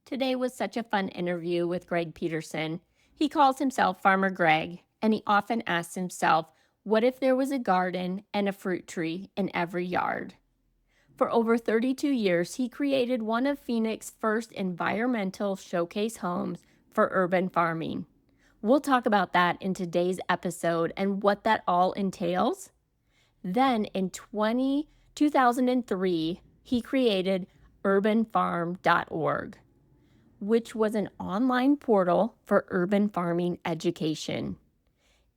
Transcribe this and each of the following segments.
Today was such a fun interview with Greg Peterson. He calls himself Farmer Greg, and he often asks himself, what if there was a garden and a fruit tree in every yard? For over 32 years, he created one of Phoenix's first environmental showcase homes for urban farming. We'll talk about that in today's episode and what that all entails. Then in 2003, he created urbanfarm.org, which was an online portal for urban farming education.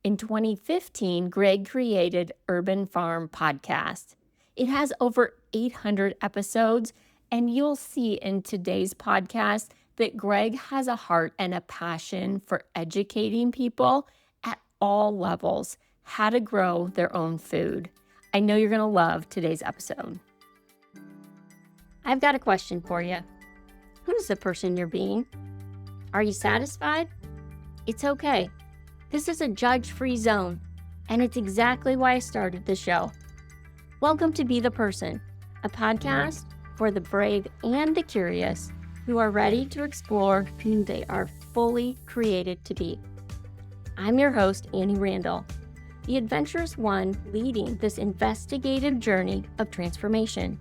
In 2015, Greg created Urban Farm Podcast. It has over 800 episodes, and you'll see in today's podcast that Greg has a heart and a passion for educating people at all levels how to grow their own food. I know you're going to love today's episode. I've got a question for you. Who's the person you're being? Are you satisfied? It's okay. This is a judge-free zone, and it's exactly why I started the show. Welcome to Be the Person, a podcast for the brave and the curious who are ready to explore who they are fully created to be. I'm your host, Annie Randall, the adventurous one leading this investigative journey of transformation.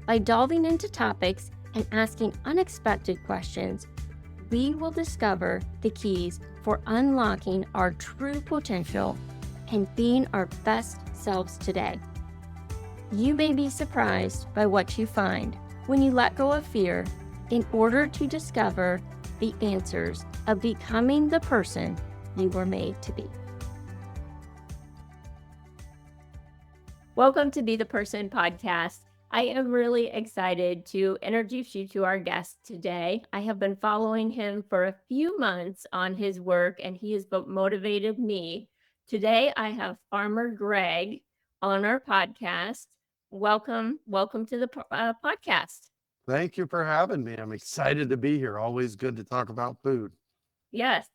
By delving into topics and asking unexpected questions, we will discover the keys for unlocking our true potential and being our best selves today. You may be surprised by what you find when you let go of fear in order to discover the answers of becoming the person you were made to be. Welcome to Be the Person podcast. I am really excited to introduce you to our guest today. I have been following him for a few months on his work, and he has motivated me. Today, I have Farmer Greg on our podcast. Welcome to the podcast. Thank you for having me. I'm excited to be here. Always good to talk about food. Yes,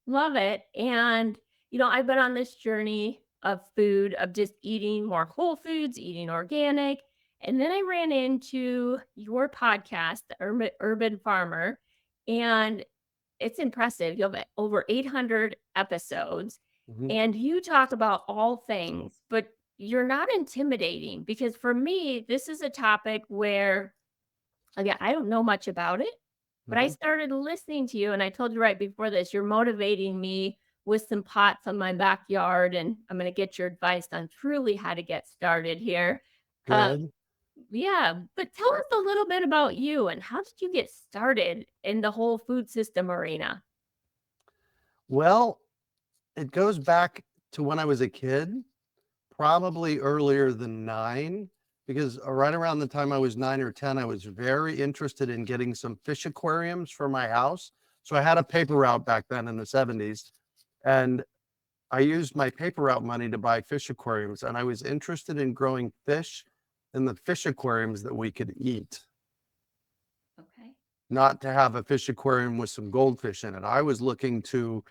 love it. And, I've been on this journey of food, of just eating more whole foods, eating organic. And then I ran into your podcast, the Urban Farmer, and it's impressive. You have over 800 episodes, and you talk about all things, but you're not intimidating because for me, this is a topic where, again, I don't know much about it, but I started listening to you, and I told you right before this, you're motivating me with some pots on my backyard, and I'm going to get your advice on truly how to get started here. Uh, Good. yeah, but tell us a little bit about you and how did you get started in the whole food system arena? Well, it goes back to when I was a kid, probably earlier than 9, because right around the time I was 9 or 10, I was very interested in getting some fish aquariums for my house. So I had a paper route back then in the 70s, and I used my paper route money to buy fish aquariums, and I was interested in growing fish in the fish aquariums that we could eat, Okay. not to have a fish aquarium with some goldfish in it. I was looking to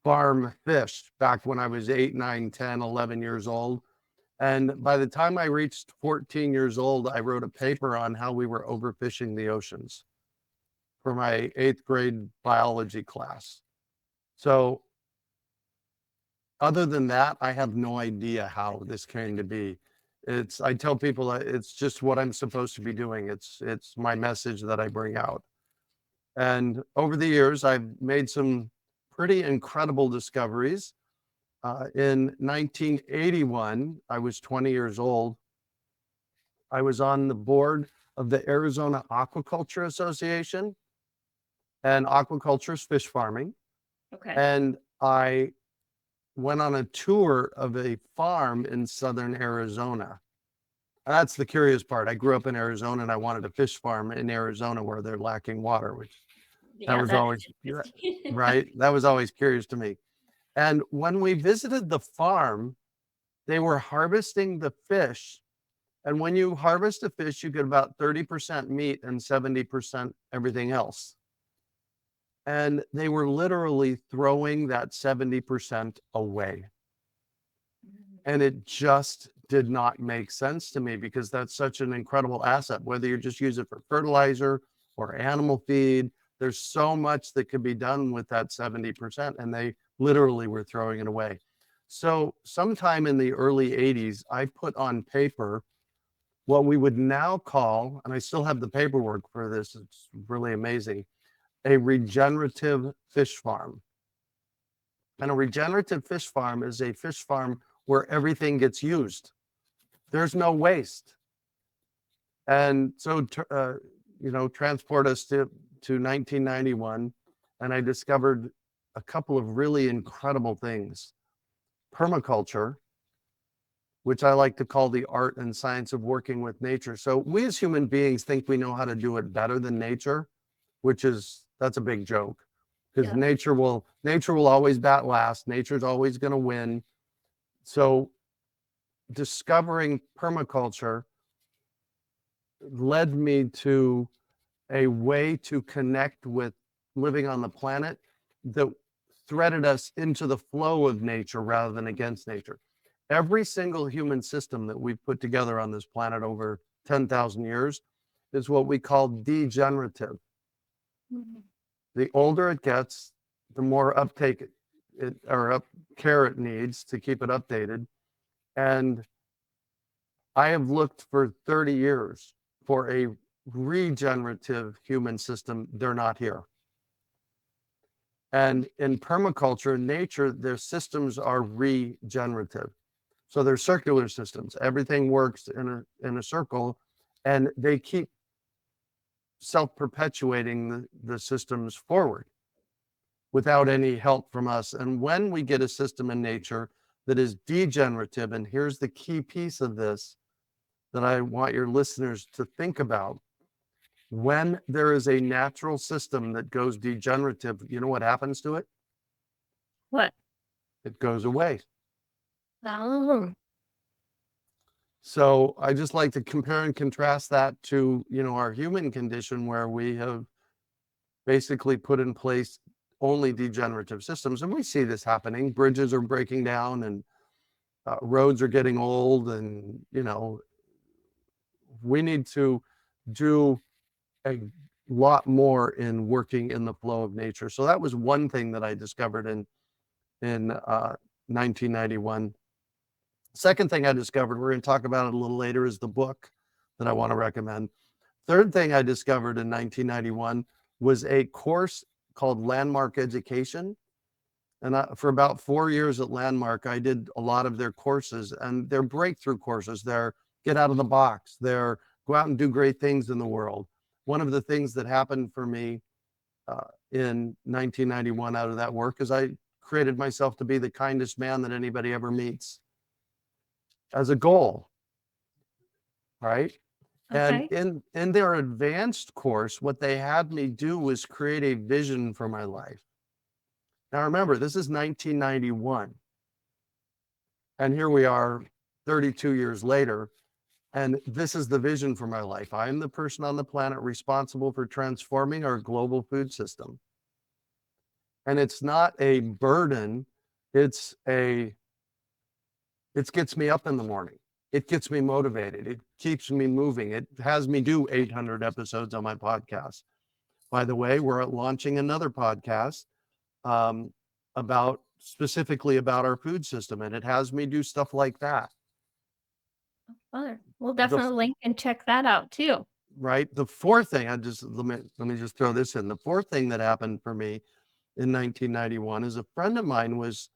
farm fish back when I was 8, 9, 10, 11 years old. And by the time I reached 14 years old, I wrote a paper on how we were overfishing the oceans for my 8th grade biology class. So other than that, I have no idea how this came to be. I tell people it's just what I'm supposed to be doing. It's my message that I bring out. And over the years, I've made some pretty incredible discoveries. In 1981, I was 20 years old. I was on the board of the Arizona Aquaculture Association, and aquaculture is fish farming. Okay. And I went on a tour of a farm in southern Arizona. That's the curious part. I grew up in Arizona and I wanted a fish farm in Arizona where they're lacking water, which that Yeah, was that always is interesting. right. That was always curious to me. And when we visited the farm, they were harvesting the fish. And when you harvest a fish, you get about 30% meat and 70% everything else. And they were literally throwing that 70% away. And it just did not make sense to me because that's such an incredible asset, whether you just use it for fertilizer or animal feed. There's so much that could be done with that 70%, and they literally were throwing it away. So sometime in the early 80s, I put on paper what we would now call, and I still have the paperwork for this, it's really amazing, a regenerative fish farm. And a regenerative fish farm is a fish farm where everything gets used. There's no waste. And so, transport us to 1991, and I discovered a couple of really incredible things. Permaculture, which I like to call the art and science of working with nature. So we as human beings think we know how to do it better than nature, that's a big joke, because Yeah. nature will always bat last. Nature's always going to win. So discovering permaculture led me to a way to connect with living on the planet that threaded us into the flow of nature rather than against nature. Every single human system that we've put together on this planet over 10,000 years is what we call degenerative. Mhm. The older it gets, the more uptake care it needs to keep it updated. And I have looked for 30 years for a regenerative human system. They're not here. And in permaculture, nature, their systems are regenerative. So they're circular systems. Everything works in a circle, and they keep self-perpetuating the systems forward without any help from us. And when we get a system in nature that is degenerative, and here's the key piece of this that I want your listeners to think about. When there is a natural system that goes degenerative, you know what happens to it? What? It goes away. Oh, So I just like to compare and contrast that to, our human condition, where we have basically put in place only degenerative systems. And we see this happening. Bridges are breaking down, and roads are getting old, and, we need to do a lot more in working in the flow of nature. So that was one thing that I discovered in 1991. Second thing I discovered, we're going to talk about it a little later, is the book that I want to recommend. Third thing I discovered in 1991 was a course called Landmark Education. And for about 4 years at Landmark, I did a lot of their courses, and they're breakthrough courses. They're get out of the box. They're go out and do great things in the world. One of the things that happened for me in 1991 out of that work is I created myself to be the kindest man that anybody ever meets as a goal, right? And okay. in their advanced course, what they had me do was create a vision for my life. Now remember, this is 1991. And here we are 32 years later, and this is the vision for my life. I am the person on the planet responsible for transforming our global food system. And it's not a burden, it gets me up in the morning. It gets me motivated. It keeps me moving. It has me do 800 episodes on my podcast. By the way, we're launching another podcast um, specifically about our food system, and it has me do stuff like that. Well, we'll The definitely link and check that out too. right. The fourth thing, let me just throw this in. The fourth thing that happened for me in 1991 is a friend of mine was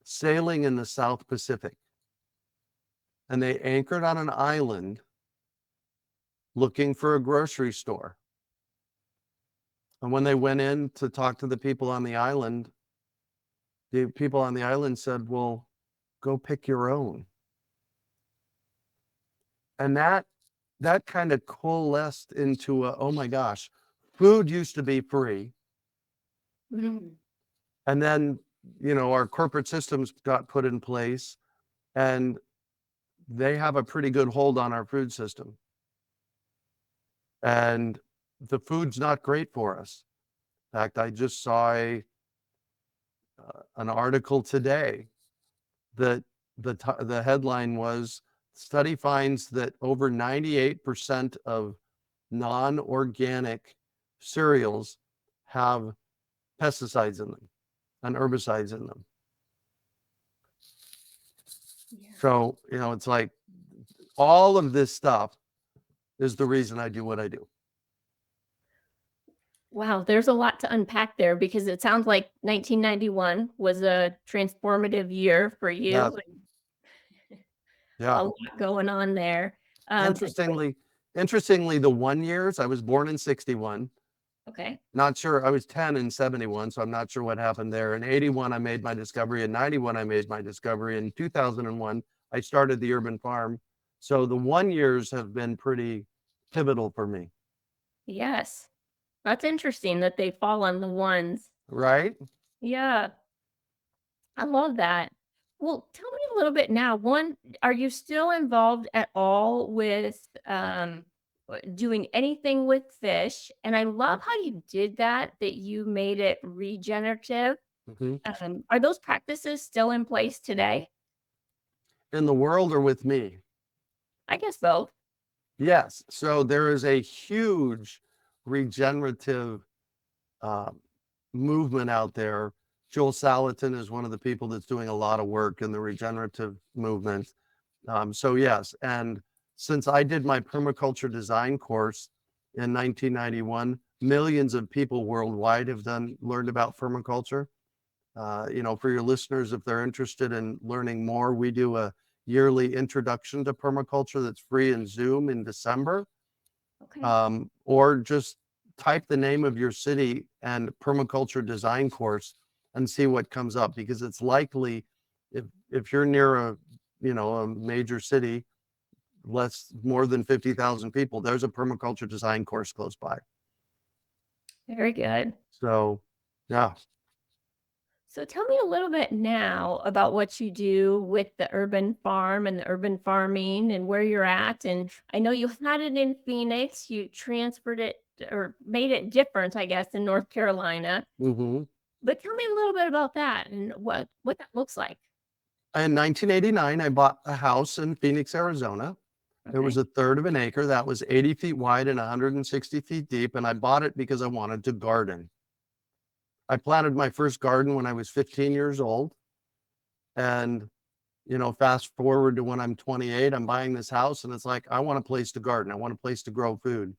sailing in the South Pacific, and they anchored on an island looking for a grocery store. And when they went in to talk to the people on the island said, "Well, go pick your own." And that kind of coalesced into oh my gosh, food used to be free. Mhm. And then, our corporate systems got put in place, and they have a pretty good hold on our food system. And the food's not great for us. In fact, I just saw an article today that the headline was, study finds that over 98% of non-organic cereals have pesticides in them and herbicides in them. Yeah. So, it's like all of this stuff is the reason I do what I do. Wow, there's a lot to unpack there because it sounds like 1991 was a transformative year for Yeah. you. Yeah. A lot going on there. But Interestingly, the 1 years, I was born in 61. okay. Not sure. I was 10 in 71, so I'm not sure what happened there. In 81, I made my discovery. In 91, I made my discovery. In 2001, I started the urban farm. So the 1 years have been pretty pivotal for me, Yes. That's interesting that they fall on the ones. right? Yeah, I love that. Well, tell me a little bit now. One, are you still involved at all with doing anything with fish? And I love how you did that, that you made it regenerative. hmm Are those practices still in place today? In the world or with me? I guess both. Yes. So there is a huge regenerative uh, movement out there. Joel Salatin is one of the people that's doing a lot of work in the regenerative movement. So yes, and since I did my permaculture design course in 1991, millions of people worldwide have learned about permaculture. For your listeners, if they're interested in learning more, we do a yearly introduction to permaculture that's free in Zoom in December. Okay. Or just type the name of your city and permaculture design course and see what comes up, because it's likely, if you're near a major city, more than 50,000 people, there's a permaculture design course close by. Very good. So yeah. So tell me a little bit now about what you do with the urban farm and the urban farming and where you're at. And I know you had it in Phoenix, you transferred it or made it different, I guess, in North Carolina. hmm But tell me a little bit about that and what that looks like. In 1989, I bought a house in Phoenix, Arizona. It was Okay. a third of an acre that was 80 feet wide and 160 feet deep. And I bought it because I wanted to garden. I planted my first garden when I was 15 years old. And, fast forward to when I'm 28, I'm buying this house and it's like, I want a place to garden. I want a place to grow food.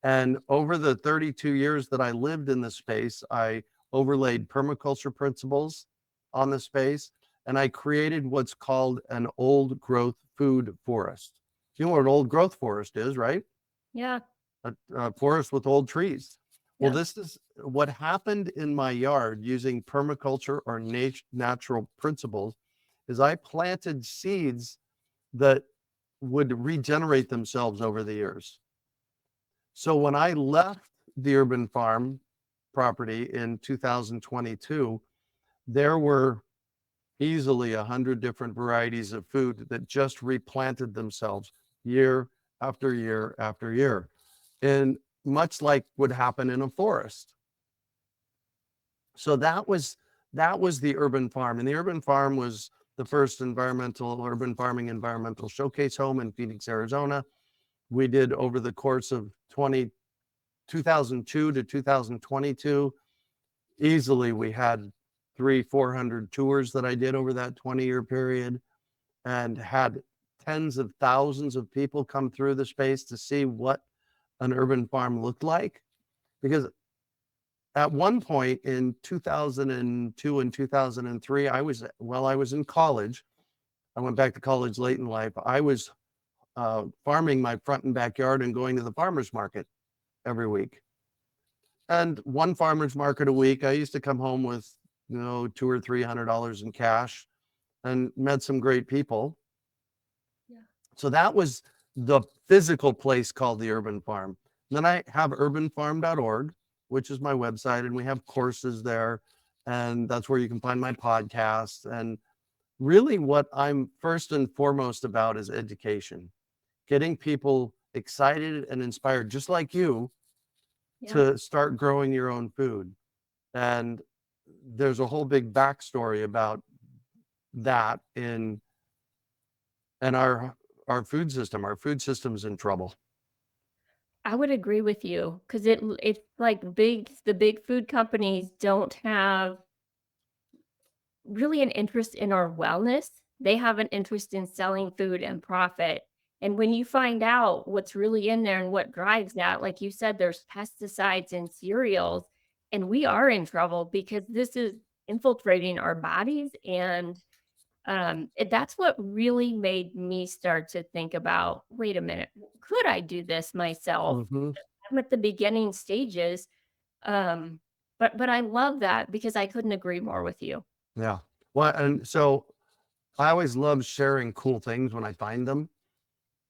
And over the 32 years that I lived in the space, I overlaid permaculture principles on the space, and I created what's called an old growth food forest. You know what an old growth forest is, right? Yeah. A forest with old trees. Well, Yeah. this is what happened in my yard using permaculture or natural principles is I planted seeds that would regenerate themselves over the years. So when I left the urban farm property in 2022, there were easily 100 different varieties of food that just replanted themselves year after year after year. And much like would happen in a forest. So that was the urban farm. And the urban farm was the first urban farming environmental showcase home in Phoenix, Arizona. We did over the course of 2002 to 2022, easily we had 400 tours that I did over that 20-year period, and had tens of thousands of people come through the space to see what an urban farm looked like. Because at one point in 2002 and 2003, I was in college. I went back to college late in life. I was farming my front and backyard and going to the farmer's market every week. And one farmer's market a week, I used to come home with, $200 or $300 in cash, and met some great people. Yeah. So that was the physical place called the urban farm. Then I have urbanfarm.org, which is my website, and we have courses there. And that's where you can find my podcast. And really, what I'm first and foremost about is education, getting people excited and inspired, just like you, Yeah. to start growing your own food. And there's a whole big backstory about that in our food system. Our food system's in trouble. I would agree with you because it's like the big food companies don't have really an interest in our wellness. They have an interest in selling food and profit. And when you find out what's really in there and what drives that, like you said, there's pesticides in cereals, and we are in trouble because this is infiltrating our bodies. And that's what really made me start to think about, wait a minute, could I do this myself? Hmm. I'm at the beginning stages. Um, but I love that because I couldn't agree more with you. Yeah. Well, and so I always love sharing cool things when I find them.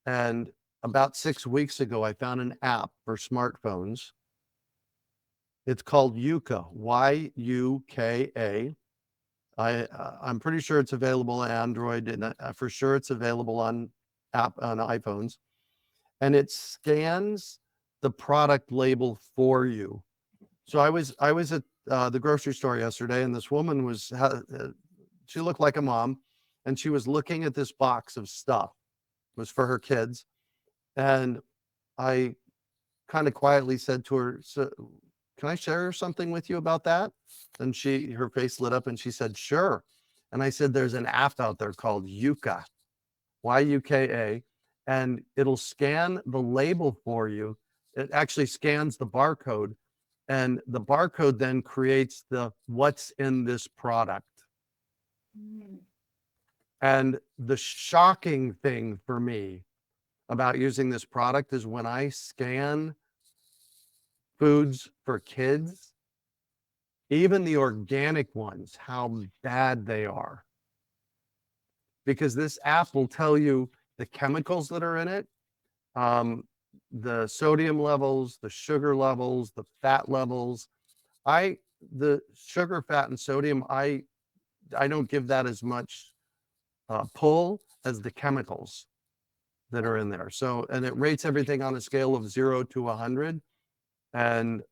And about 6 weeks ago, I found an app for smartphones. It's called Yuka, Yuka. I'm pretty sure it's available on Android, and for sure it's available on iPhones. And it scans the product label for you. So I was at the grocery store yesterday, and this woman she looked like a mom, and she was looking at this box of stuff. It was for her kids, and I kind of quietly said to her, "So, can I share something with you about that?" And her face lit up, and she said, "Sure." And I said, "There's an app out there called Yuka, Yuka, and it'll scan the label for you. It actually scans the barcode, and the barcode then creates the what's in this product." Mm. And the shocking thing for me about using this product is when I scan foods for kids, even the organic ones, how bad they are. Because this app will tell you the chemicals that are in it, um, the sodium levels, the sugar levels, the fat levels. The sugar, fat, and sodium, I don't give that as much pull as the chemicals that are in there. So, and it rates everything on a scale of 0 to 100. And,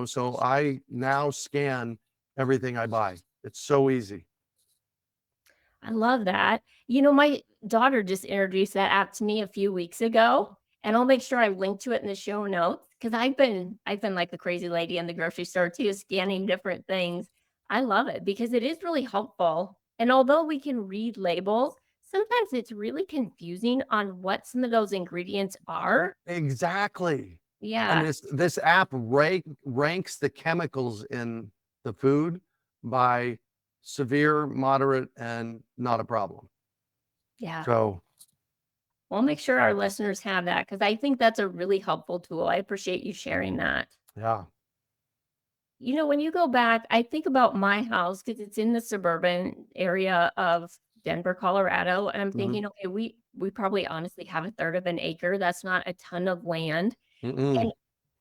so I now scan everything I buy. It's so easy. I love that. You know, my daughter just introduced that app to me a few weeks ago, and I'll make sure I link to it in the show notes because I've been like the crazy lady in the grocery store too, scanning different things. I love it because it is really helpful. And although we can read labels, sometimes it's really confusing on what some of those ingredients are. Exactly. And Yeah. this app ranks the chemicals in the food by severe, moderate, and not a problem. Yeah. So, We'll make sure our listeners have that because I think that's a really helpful tool. I appreciate you sharing that. yeah. You know, when you go back, I think about my house because it's in the suburban area of Denver, Colorado, and I'm Mhm. thinking, okay, we probably honestly have a third of an acre. That's not a ton of land. And Mm-mm.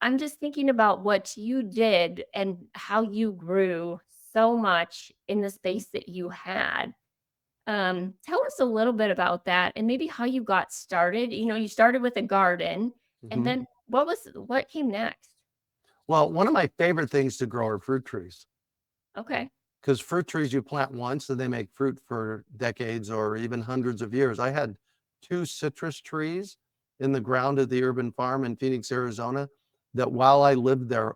I'm just thinking about what you did and how you grew so much in the space that you had. Tell us a little bit about that and maybe how you got started. You know, you started with a garden, and Mhm. then what came next? Well, one of my favorite things to grow are fruit trees, Okay. because fruit trees you plant once and they make fruit for decades or even hundreds of years. I had two citrus trees in the ground at the urban farm in Phoenix, Arizona, that while I lived there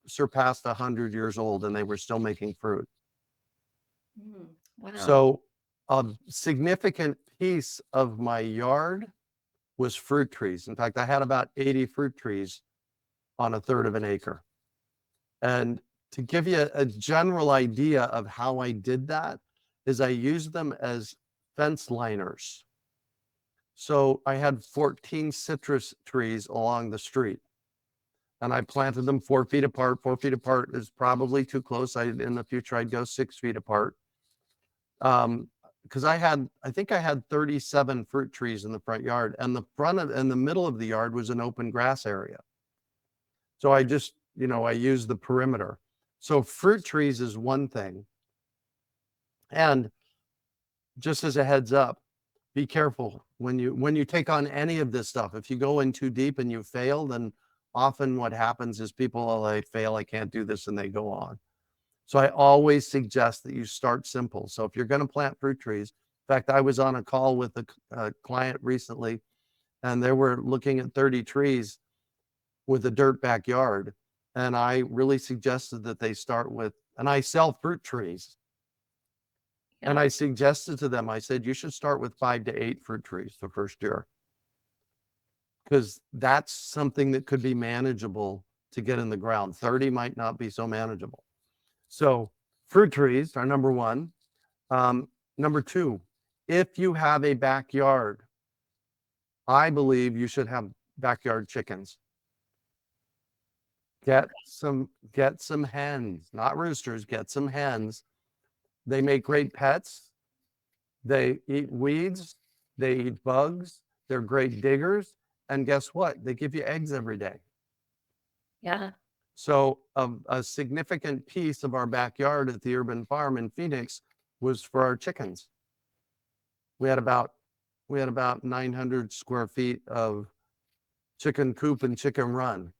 surpassed 100 years old and they were still making fruit. Wow. So a significant piece of my yard was fruit trees. In fact, I had about 80 fruit trees on a third of an acre. And to give you a general idea of how I did that is I used them as fence liners. So I had 14 citrus trees along the street, and I planted them 4 feet apart. 4 feet apart is probably too close. In the future, I'd go 6 feet apart. Because I think I had 37 fruit trees in the front yard, and the middle of the yard was an open grass area. So I used the perimeter. So fruit trees is one thing. And just as a heads up, be careful when you take on any of this stuff. If you go in too deep and you fail, then often what happens is people, oh, I fail, I can't do this, and they go on. So I always suggest that you start simple. So if you're going to plant fruit trees, in fact, I was on a call with a client recently, and they were looking at 30 trees, with a dirt backyard. And I really suggested that they start with, and I sell fruit trees. And Yeah. I suggested to them, I said, you should start with 5 to 8 fruit trees the first year, because that's something that could be manageable to get in the ground. 30 might not be so manageable. So fruit trees are number one. Number two, if you have a backyard, I believe you should have backyard chickens. Get some hens, not roosters, get some hens. They make great pets. They eat weeds, they eat bugs, they're great diggers, and guess what? They give you eggs every day. Yeah. So a significant piece of our backyard at the urban farm in Phoenix was for our chickens. We had about 900 square feet of chicken coop and chicken run.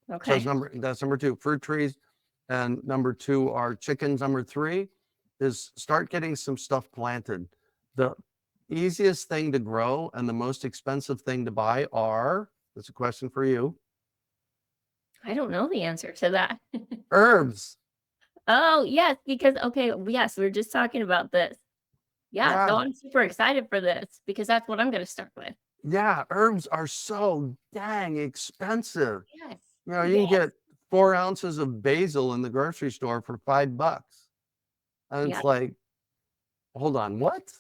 So Okay. that's number two, fruit trees. And number two are chickens. Number three is start getting some stuff planted. The easiest thing to grow and the most expensive thing to buy are, that's a question for you, I don't know the answer to that. herbs. Oh, yes, because okay, yes, we were just talking about this. Yeah, so Yeah, I'm super excited for this because that's what I'm gonna start with. yeah, herbs are so dang expensive. Yes. You can Yes. get 4 ounces of basil in the grocery store for $5. And Yeah. it's like, hold on, what?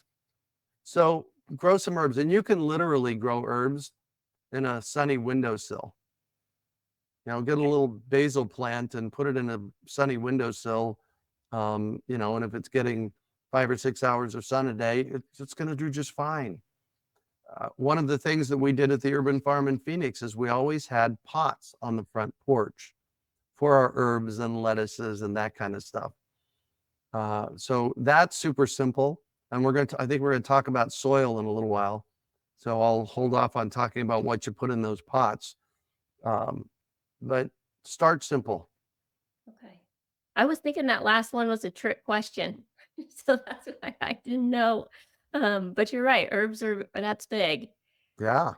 So grow some herbs, and you can literally grow herbs in a sunny windowsill. Get a Okay. little basil plant and put it in a sunny windowsill. And if it's getting 5 or 6 hours of sun a day, it's going to do just fine. One of the things that we did at the urban farm in Phoenix is we always had pots on the front porch for our herbs and lettuces and that kind of stuff. So that's super simple. And I think we're going to talk about soil in a little while. So I'll hold off on talking about what you put in those pots. But start simple. Okay. I was thinking that last one was a trick question. So that's why I didn't know. But you're right, herbs are that's big. Yeah.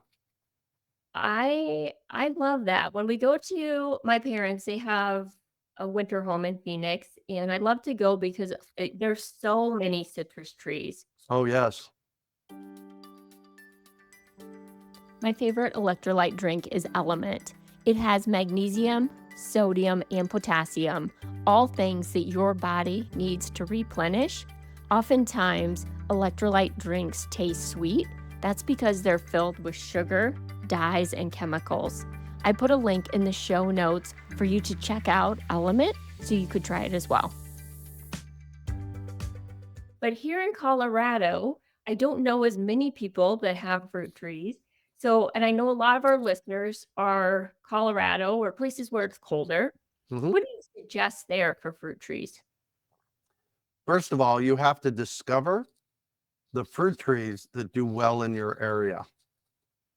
I love that. When we go to my parents, they have a winter home in Phoenix, and I love to go because there's so many citrus trees. Oh, yes. My favorite electrolyte drink is Element. It has magnesium, sodium, and potassium, all things that your body needs to replenish. Oftentimes, electrolyte drinks taste sweet. That's because they're filled with sugar, dyes, and chemicals. I put a link in the show notes for you to check out Element so you could try it as well. But here in Colorado, I don't know as many people that have fruit trees. So, and I know a lot of our listeners are Colorado or places where it's colder. Mhm. What do you suggest there for fruit trees? First of all, you have to discover the fruit trees that do well in your area.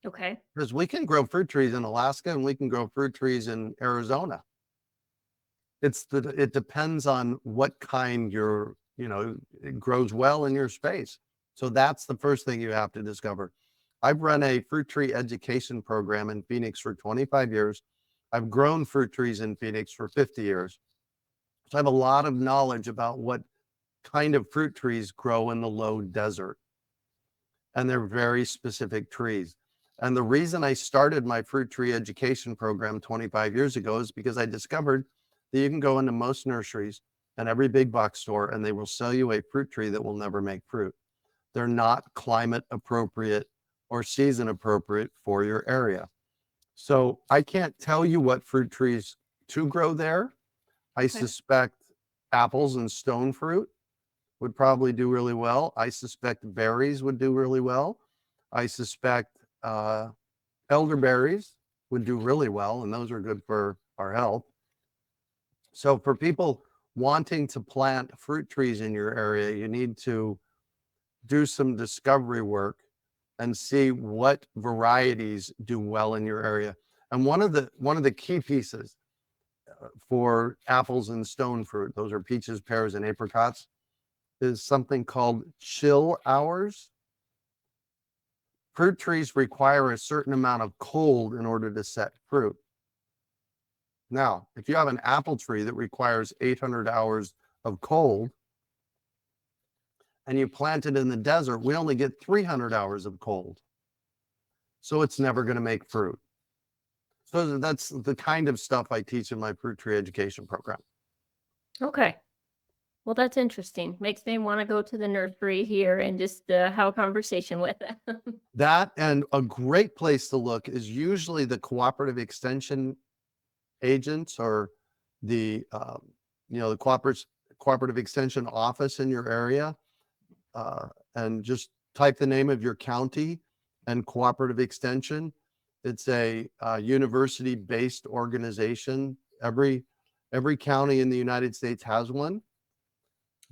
Okay. Because we can grow fruit trees in Alaska and we can grow fruit trees in Arizona. It depends on what kind it grows well in your space. So that's the first thing you have to discover. I've run a fruit tree education program in Phoenix for 25 years. I've grown fruit trees in Phoenix for 50 years. So I have a lot of knowledge about what kind of fruit trees grow in the low desert. And they're very specific trees. And the reason I started my fruit tree education program 25 years ago is because I discovered that you can go into most nurseries and every big box store, and they will sell you a fruit tree that will never make fruit. They're not climate appropriate or season appropriate for your area. So I can't tell you what fruit trees to grow there. I Okay. suspect apples and stone fruit would probably do really well. I suspect berries would do really well. I suspect elderberries would do really well, and those are good for our health. So for people wanting to plant fruit trees in your area, you need to do some discovery work and see what varieties do well in your area. And one of the key pieces for apples and stone fruit, those are peaches, pears, and apricots, is something called chill hours. Fruit trees require a certain amount of cold in order to set fruit. Now, if you have an apple tree that requires 800 hours of cold and you plant it in the desert, we only get 300 hours of cold. So it's never going to make fruit. So that's the kind of stuff I teach in my fruit tree education program. Okay. Well, that's interesting. Makes me want to go to the nursery here and just have a conversation with them. That, and a great place to look is usually the cooperative extension agents or the the cooperative extension office in your area, and just type the name of your county and cooperative extension. It's a university-based organization. Every county in the United States has one.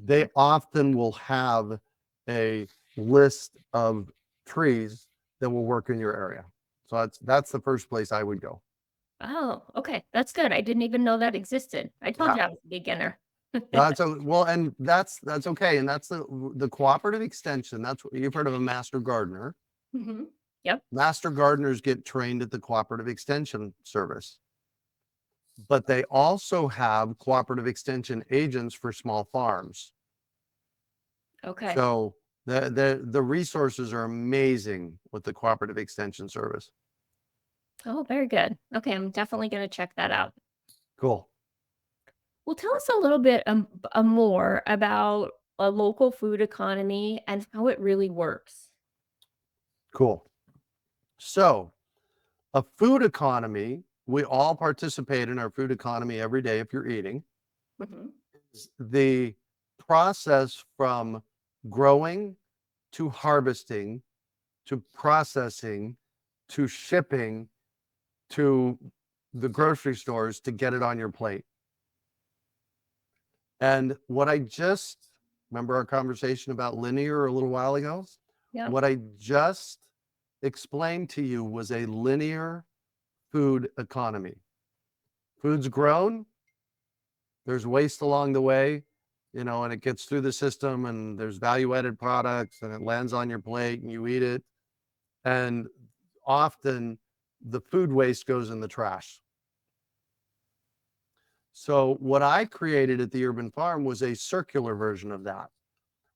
They often will have a list of trees that will work in your area. So that's the first place I would go. Oh, okay. That's good. I didn't even know that existed. I told Yeah. you I was a beginner. Well, and that's okay. And that's the cooperative extension. That's what you've heard of a master gardener. Hmm. Yep. Master gardeners get trained at the cooperative extension service, but they also have cooperative extension agents for small farms. Okay. So the resources are amazing with the cooperative extension service. Oh, very good. Okay, I'm definitely going to check that out. Cool. Well, tell us a little bit more about a local food economy and how it really works. Cool. So a food economy, we all participate in our food economy every day if you're eating. Hmm. The process from growing to harvesting to processing to shipping to the grocery stores to get it on your plate. And what I just remember our conversation about linear a little while ago? Yeah. What I just explained to you was a linear food economy. Food's grown, there's waste along the way, and it gets through the system and there's value added products and it lands on your plate and you eat it. And often the food waste goes in the trash. So what I created at the urban farm was a circular version of that,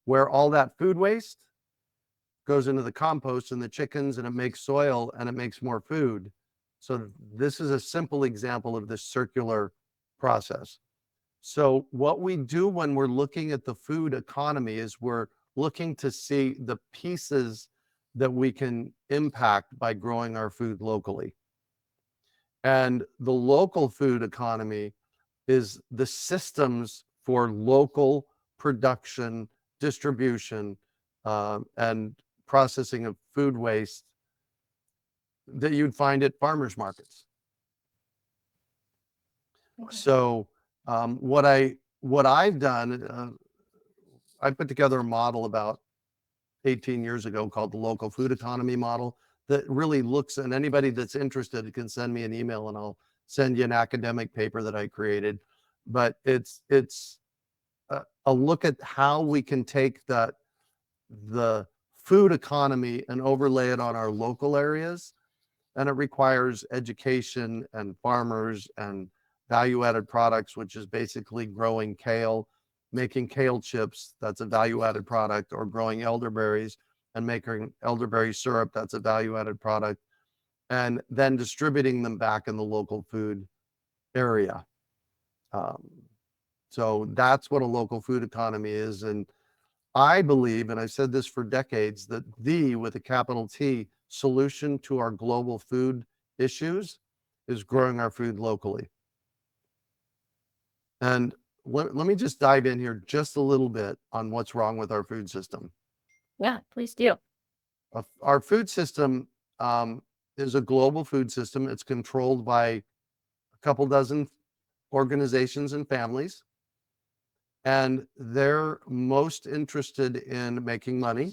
where all that food waste goes into the compost and the chickens and it makes soil and it makes more food. So this is a simple example of this circular process. So what we do when we're looking at the food economy is we're looking to see the pieces that we can impact by growing our food locally. And the local food economy is the systems for local production, distribution, and processing of food waste that you'd find at farmers markets. Okay. So what I've done, I put together a model about 18 years ago called the local food economy model that really looks, and anybody that's interested can send me an email and I'll send you an academic paper that I created. But it's a look at how we can take the food economy and overlay it on our local areas. And it requires education and farmers and value added products, which is basically growing kale, making kale chips, that's a value added product, or growing elderberries and making elderberry syrup, that's a value added product, and then distributing them back in the local food area. Um, so that's what a local food economy is. And I believe, and I've said this for decades, that the, with a capital T, solution to our global food issues is growing our food locally. And let me just dive in here just a little bit on what's wrong with our food system. Yeah, please do. Our food system is a global food system. It's controlled by a couple dozen organizations and families, and they're most interested in making money.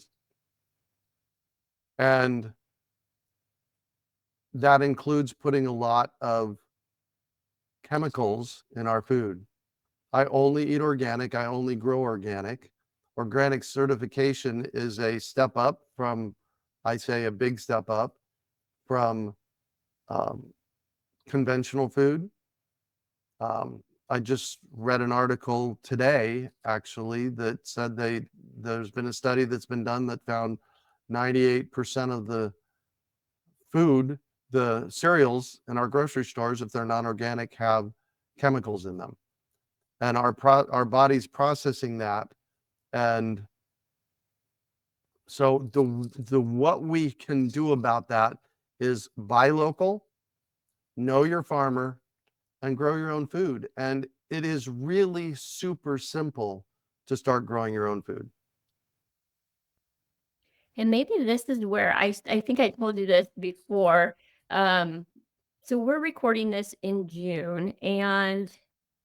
And that includes putting a lot of chemicals in our food. I only eat organic. I only grow organic. Organic certification is a step up from I say a big step up from um, conventional food. I just read an article today, actually, that said there's been a study that's been done that found 98% of the food, the cereals in our grocery stores, if they're not organic, have chemicals in them. And our body's processing that. And so the what we can do about that is buy local, know your farmer, and grow your own food. And it is really super simple to start growing your own food. And maybe this is where I think I told you this before. Um, so we're recording this in June, and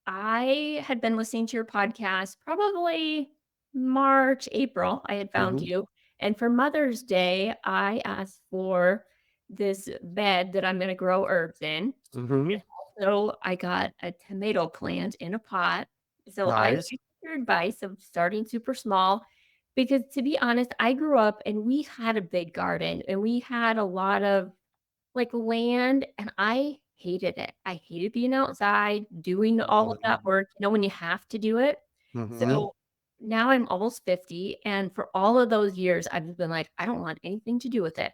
I had been listening to your podcast probably March, April. I had found Hmm. you. And for Mother's Day, I asked for this bed that I'm going to grow herbs in. Hmm. So I got a tomato plant in a pot. So I Nice. like your advice of starting super small because to be honest, I grew up and we had a big garden and we had a lot of like land and I hated it. I hated being outside, doing all of that work, when you have to do it. Hmm. So now I'm almost 50. And for all of those years, I've just been like, I don't want anything to do with it.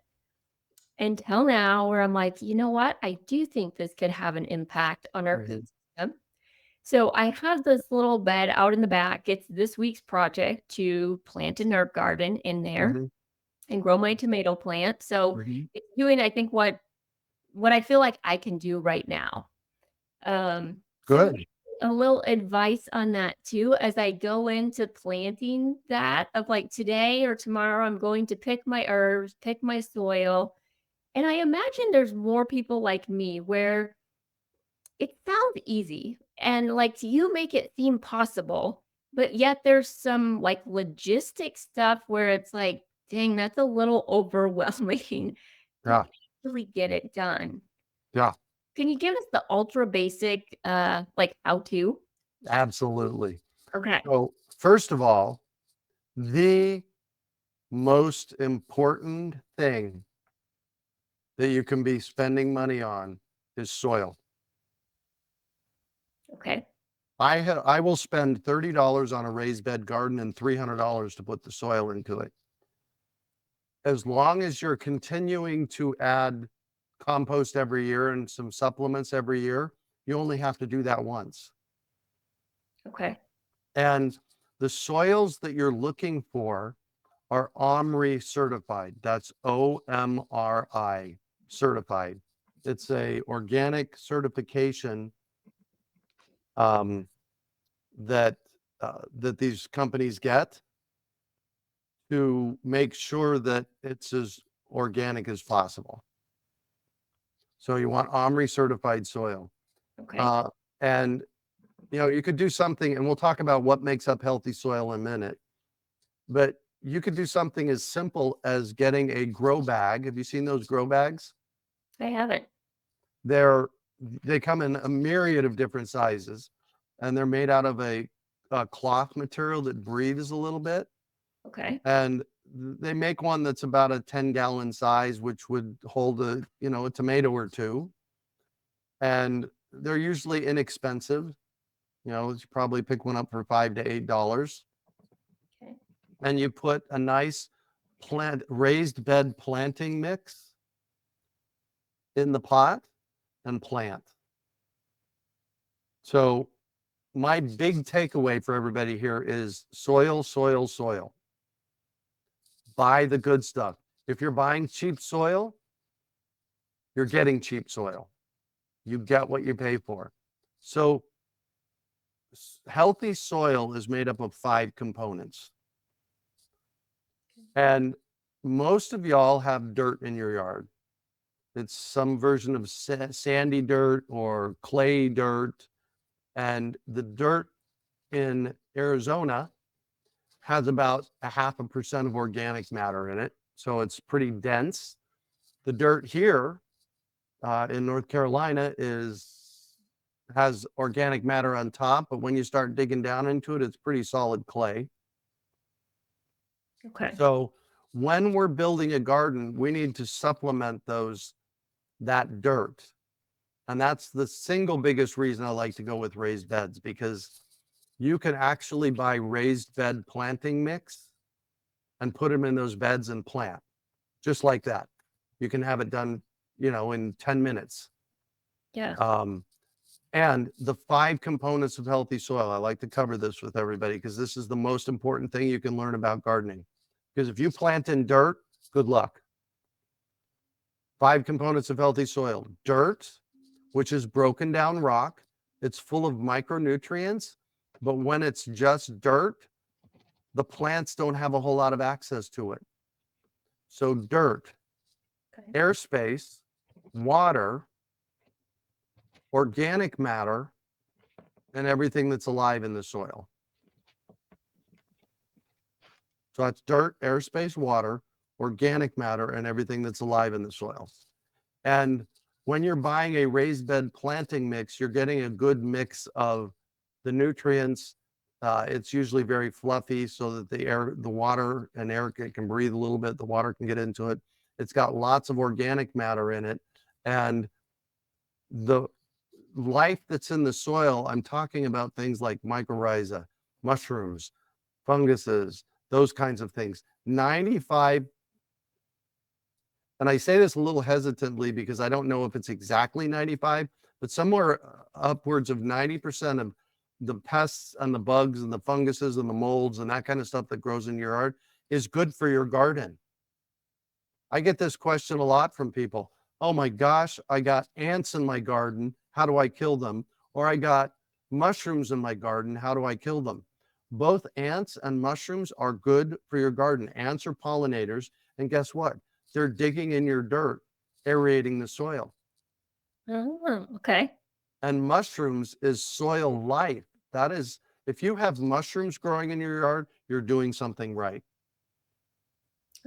Until now, where I'm like, you know what? I do think this could have an impact on our food Hmm. system. So I have this little bed out in the back. It's this week's project to plant an herb garden in there Hmm. and grow my tomato plant. So Hmm. it's doing, I think, what I feel like I can do right now. So Good. maybe a little advice on that too, as I go into planting that of like today or tomorrow, I'm going to pick my herbs, pick my soil. And I imagine there's more people like me where it sounds easy and like you make it seem possible, but yet there's some like logistic stuff where it's like, dang, that's a little overwhelming to Yeah. actually get it done. Yeah. Can you give us the ultra basic, like how to? Absolutely. Okay. So, first of all, the most important thing that you can be spending money on is soil. Okay. I will spend $30 on a raised bed garden and $300 to put the soil into it. As long as you're continuing to add compost every year and some supplements every year, you only have to do that once. Okay. And the soils that you're looking for are OMRI certified. That's OMRI certified. It's a organic certification um, that that these companies get to make sure that it's as organic as possible. So you want OMRI certified soil. Okay. Uh, and you could do something, and we'll talk about what makes up healthy soil in a minute, but you could do something as simple as getting a grow bag. Have you seen those grow bags? I haven't. They're they come in a myriad of different sizes, and they're made out of a cloth material that breathes a little bit. Okay. And they make one that's about a 10-gallon size, which would hold a tomato or two. And they're usually inexpensive. You probably pick one up for $5 to $8. Okay. And you put a nice raised bed planting mix in the pot and plant. So my big takeaway for everybody here is soil, soil, soil. Buy the good stuff. If you're buying cheap soil, you're getting cheap soil. You get what you pay for. So healthy soil is made up of 5 components. And most of y'all have dirt in your yard. It's some version of sandy dirt or clay dirt. And the dirt in Arizona has about 0.5% of organic matter in it. So it's pretty dense. The dirt here in North Carolina has organic matter on top, but when you start digging down into it, it's pretty solid clay. Okay. So when we're building a garden, we need to supplement that dirt. And that's the single biggest reason I like to go with raised beds, because you can actually buy raised bed planting mix and put them in those beds and plant just like that. You can have it done, in 10 minutes. Yeah. And the 5 components of healthy soil. I like to cover this with everybody because this is the most important thing you can learn about gardening. Because if you plant in dirt, good luck. 5 components of healthy soil: dirt, which is broken down rock. It's full of micronutrients, but when it's just dirt, the plants don't have a whole lot of access to it. So dirt, Okay. airspace, water, organic matter, and everything that's alive in the soil. So that's dirt, airspace, water, organic matter, and everything that's alive in the soil. And when you're buying a raised bed planting mix, you're getting a good mix of the nutrients. It's usually very fluffy so that the water and air can breathe a little bit. The water can get into it. It's got lots of organic matter in it. And the life that's in the soil, I'm talking about things like mycorrhiza, mushrooms, funguses, those kinds of things. 95, and I say this a little hesitantly because I don't know if it's exactly 95, but somewhere upwards of 90% of the pests and the bugs and the funguses and the molds and that kind of stuff that grows in your yard is good for your garden. I get this question a lot from people. Oh my gosh, I got ants in my garden. How do I kill them? Or I got mushrooms in my garden. How do I kill them? Both ants and mushrooms are good for your garden. Ants are pollinators. And guess what? They're digging in your dirt, aerating the soil. Oh, okay. And mushrooms is soil life. That is, if you have mushrooms growing in your yard, you're doing something right.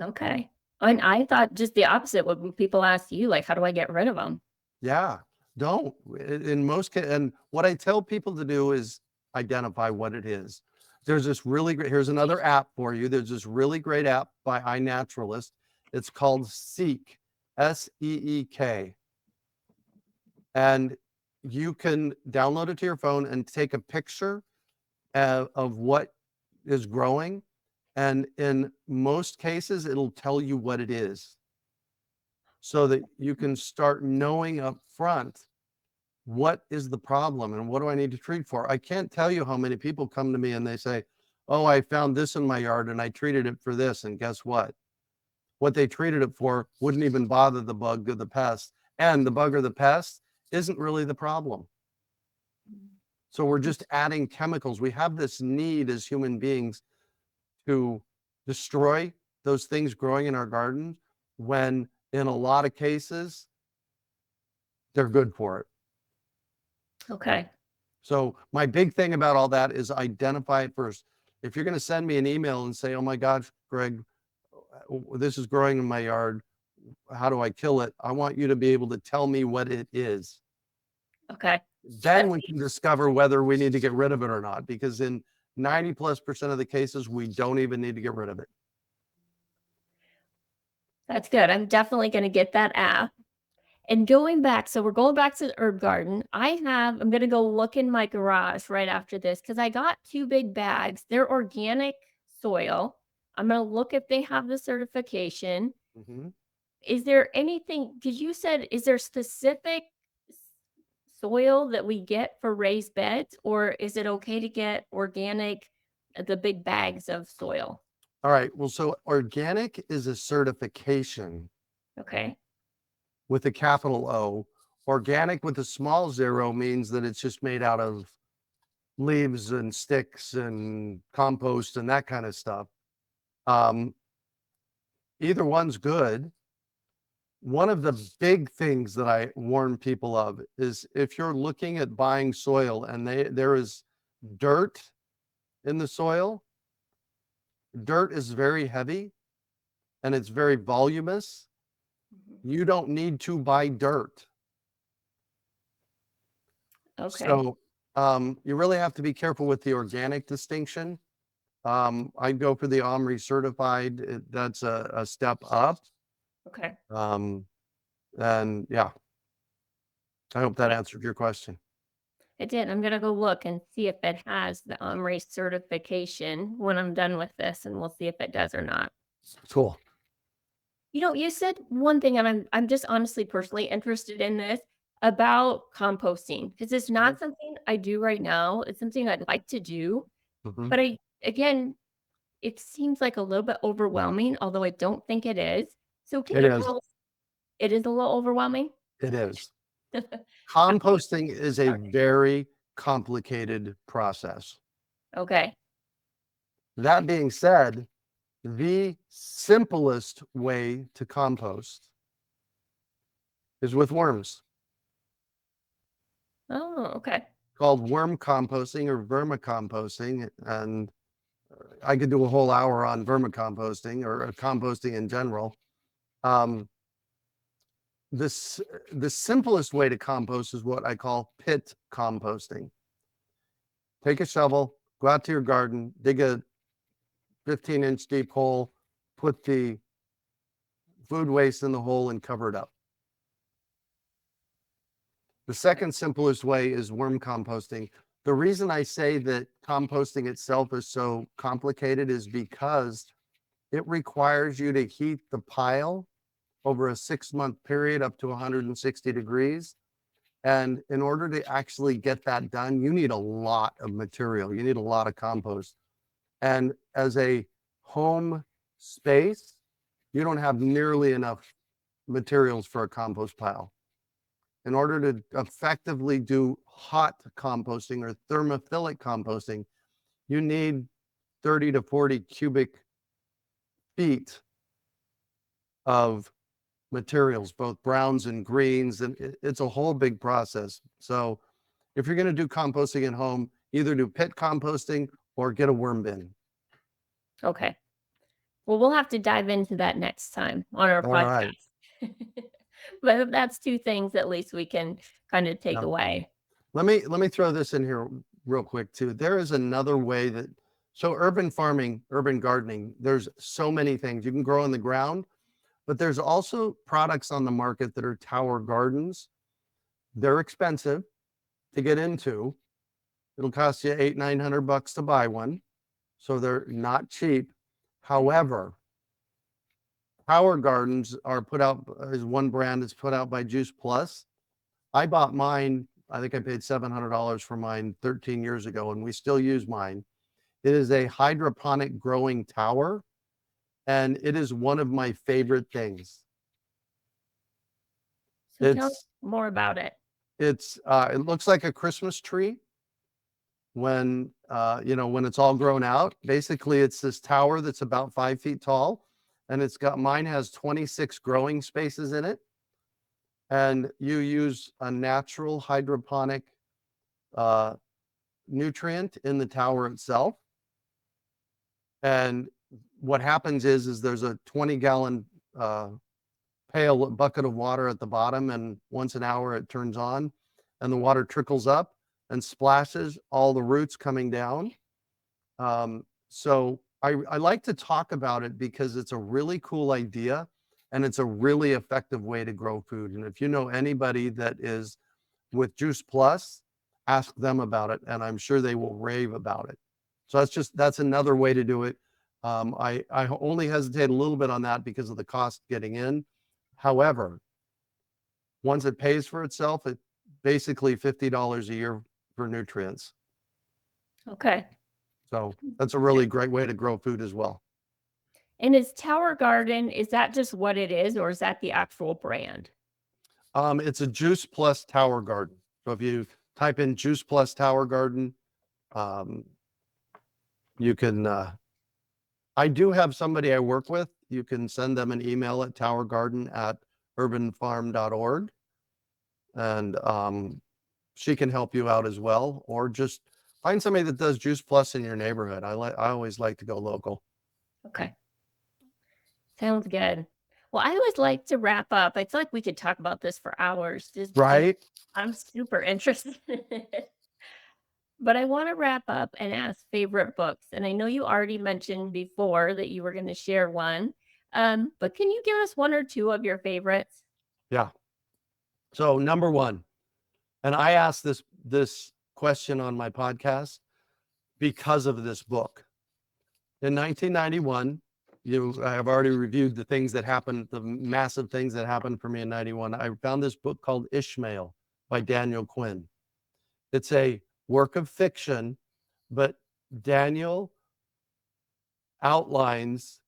Okay. And I thought just the opposite when people ask you, like, how do I get rid of them? Yeah, don't. In most cases, and what I tell people to do is identify what it is. There's this really great, here's another app for you. There's this really great app by iNaturalist. It's called Seek, Seek. And you can download it to your phone and take a picture of what is growing. And in most cases, it'll tell you what it is so that you can start knowing up front what is the problem and what do I need to treat for. I can't tell you how many people come to me and they say, oh, I found this in my yard and I treated it for this. And guess what? What they treated it for wouldn't even bother the bug or the pest. And the bug or the pest isn't really the problem. So we're just adding chemicals. We have this need as human beings to destroy those things growing in our garden when in a lot of cases, they're good for it. Okay. So my big thing about all that is identify it first. If you're going to send me an email and say, oh my gosh, Greg, this is growing in my yard, how do I kill it? I want you to be able to tell me what it is. Okay. Then we can discover whether we need to get rid of it or not, because in 90+% of the cases, we don't even need to get rid of it. That's good. I'm definitely going to get that app. And going back, so we're going back to the herb garden. I'm going to go look in my garage right after this because I got 2 big bags. They're organic soil. I'm going to look if they have the certification. Mm-hmm. Is there anything, because you said, is there specific s- soil that we get for raised beds, or is it okay to get organic, the big bags of soil? All right. Well, so organic is a certification Okay. with a capital O. Organic with a small 0 means that it's just made out of leaves and sticks and compost and that kind of stuff. Either one's good. One of the big things that I warn people of is if you're looking at buying soil and there is dirt in the soil, dirt is very heavy and it's very voluminous. Mhm. You don't need to buy dirt. Okay. So you really have to be careful with the organic distinction. I'd go for the OMRI certified. That's a step up. Okay. Um, and yeah, I hope that answered your question. It did. I'm gonna go look and see if it has the OMRI certification when I'm done with this, and we'll see if it does or not. Cool. You said one thing, and I'm just honestly personally interested in this about composting because it's Mhm. not something I do right now. It's something I'd like to do, Mhm. but again, it seems like a little bit overwhelming, although I don't think it is. So can It you is. tell us it is a little overwhelming? It is. How would Composting you is a start? very complicated process. Okay. That being said, the simplest way to compost is with worms, Oh, okay. called worm composting or vermicomposting. And I could do a whole hour on vermicomposting or composting in general. Um, this the simplest way to compost is what I call pit composting. Take a shovel, go out to your garden, dig a 15-inch deep hole, put the food waste in the hole and cover it up. The second simplest way is worm composting. The reason I say that composting itself is so complicated is because it requires you to heat the pile over a 6-month period up to 160 degrees. And in order to actually get that done, you need a lot of material. You need a lot of compost. And as a home space, you don't have nearly enough materials for a compost pile. In order to effectively do hot composting or thermophilic composting, you need 30 to 40 cubic feet of materials, both browns and greens, and it's a whole big process. So if you're going to do composting at home, either do pit composting or get a worm bin. Okay. Well, we'll have to dive into that next time on our All right. podcast. But that's 2 things at least we can kinda take Now, away. let me throw this in here real quick too. There is another way that urban farming, urban gardening, there's so many things you can grow in the ground, but there's also products on the market that are tower gardens. They're expensive to get into. It'll cost you 800-900 bucks to buy one. So they're not cheap. However, tower gardens are put out is one brand that's put out by Juice Plus. I bought mine. I think I paid $700 for mine 13 years ago, and we still use mine. It is a hydroponic growing tower, and it is one of my favorite things. So tell us It's more about it. it looks like a Christmas tree when when it's all grown out. Basically, it's this tower that's about 5 feet tall, and mine has 26 growing spaces in it, and you use a natural hydroponic uh, nutrient in the tower itself. And what happens is there's a 20-gallon pail bucket of water at the bottom, and once an hour it turns on, and the water trickles up and splashes all the roots coming down. So I like to talk about it because it's a really cool idea and it's a really effective way to grow food. And if you know anybody that is with Juice Plus, ask them about it, and I'm sure they will rave about it. So that's another way to do it. I only hesitate a little bit on that because of the cost getting in. However, once it pays for itself, it basically $50 a year for nutrients. Okay. So that's a really great way to grow food as well. And is Tower Garden, is that just what it is, or is that the actual brand? It's a Juice Plus Tower Garden. So if you type in Juice Plus Tower Garden, um, you can. I do have somebody I work with. You can send them an email at towergarden@urbanfarm.org, and she can help you out as well. Or just find somebody that does Juice Plus in your neighborhood. I always like to go local. Okay. Sounds good. Well, I always like to wrap up. I feel like we could talk about this for hours just because Right? I'm super interested. But I want to wrap up and ask favorite books. And I know you already mentioned before that you were going to share one. But can you give us one or two of your favorites? Yeah. So number one, and I asked this question on my podcast because of this book. In 1991, I have already reviewed the things that happened, the massive things that happened for me in 91. I found this book called Ishmael by Daniel Quinn. It's a work of fiction, but Daniel outlines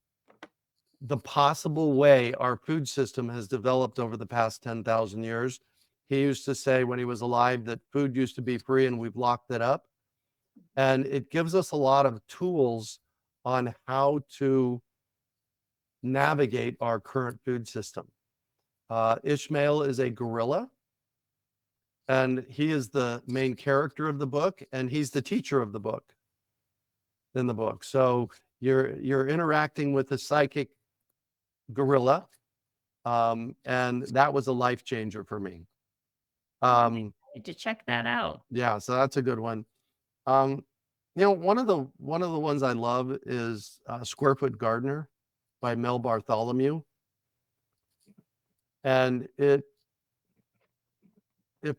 the possible way our food system has developed over the past 10,000 years. He used to say when he was alive that food used to be free and we've locked it up. And it gives us a lot of tools on how to navigate our current food system. Ishmael is a gorilla, and he is the main character of the book, and he's the teacher of the book in the book. So you're interacting with a psychic gorilla, and that was a life changer for me. Need to check that out. Yeah, so that's a good one. One of the ones I love is Square Foot Gardener by Mel Bartholomew. And if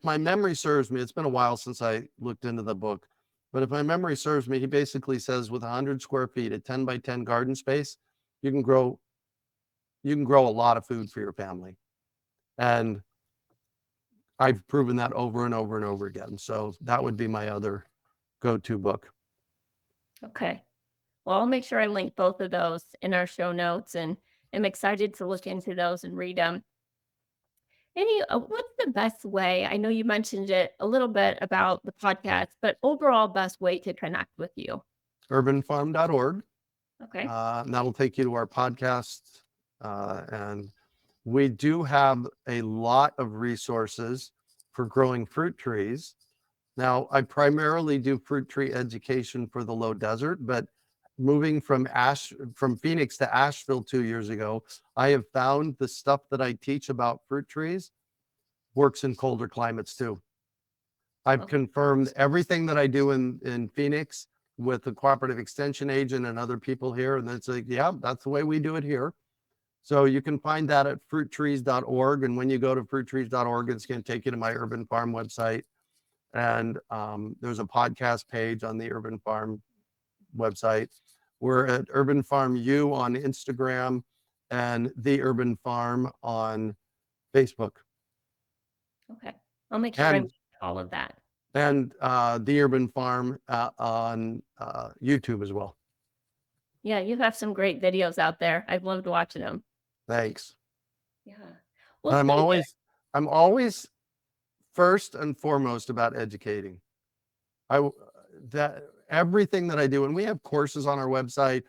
my memory serves me, it's been a while since I looked into the book, but if my memory serves me, he basically says with 100 square feet, a 10 by 10 garden space, you can grow a lot of food for your family. And I've proven that over and over and over again. So that would be my other go-to book. Okay. Well, I'll make sure I link both of those in our show notes and am excited to look into those and read them. What's the best way? I know you mentioned it a little bit about the podcast, but overall best way to connect with you. Urbanfarm.org. Okay. And that'll take you to our podcast. And we do have a lot of resources for growing fruit trees. Now, I primarily do fruit tree education for the low desert, but moving from Phoenix to Asheville 2 years ago, I have found the stuff that I teach about fruit trees works in colder climates too. I've confirmed everything that I do in Phoenix with the cooperative extension agent and other people here. And it's like, yeah, that's the way we do it here. So you can find that at fruittrees.org. And when you go to fruittrees.org, it's going to take you to my Urban Farm website. And there's a podcast page on the Urban Farm website. We're at Urban Farm U on Instagram and The Urban Farm on Facebook. Okay. I'll make sure I link all of that. And The Urban Farm on YouTube as well. Yeah, you have some great videos out there. I've loved watching them. Thanks. Yeah. Well, I'm always first and foremost about educating. Everything that I do, and we have courses on our website.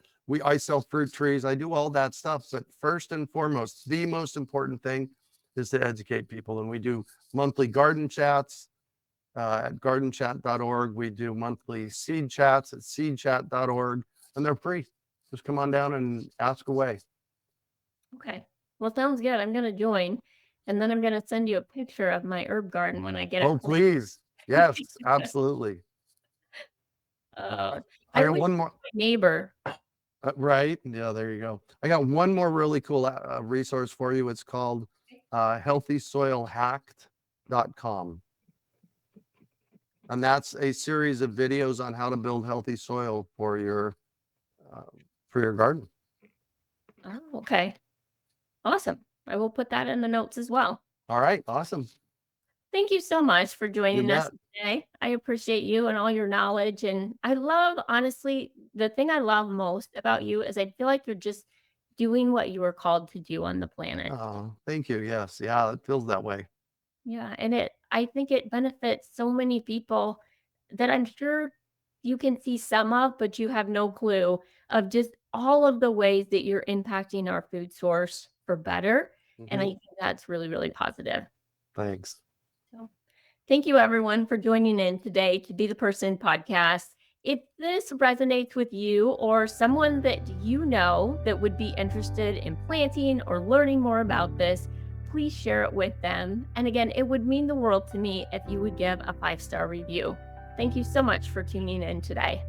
I sell fruit trees. I do all that stuff. But first and foremost, the most important thing is to educate people. And we do monthly garden chats at gardenchat.org. We do monthly seed chats at seedchat.org, and they're free. Just come on down and ask away. Okay. Well, sounds good. I'm going to join, and then I'm going to send you a picture of my herb garden when I get it. Oh, please. Yes, absolutely. I got one more. My neighbor. Right. Yeah, there you go. I got one more really cool resource for you. It's called healthysoilhacked.com. And that's a series of videos on how to build healthy soil for your garden. Oh, okay. Awesome. I will put that in the notes as well. All right. Awesome. Thank you so much for joining us today. I appreciate you and all your knowledge. And honestly, the thing I love most about you is I feel like you're just doing what you were called to do on the planet. Oh, thank you. Yes. Yeah, it feels that way. Yeah. And I think it benefits so many people that I'm sure you can see some of, but you have no clue of just all of the ways that you're impacting our food source for better. And I think that's really, really positive. Thanks. So, thank you, everyone, for joining in today to Be the Person podcast. If this resonates with you or someone that you know that would be interested in planting or learning more about this, please share it with them. And again, it would mean the world to me if you would give a 5-star review. Thank you so much for tuning in today.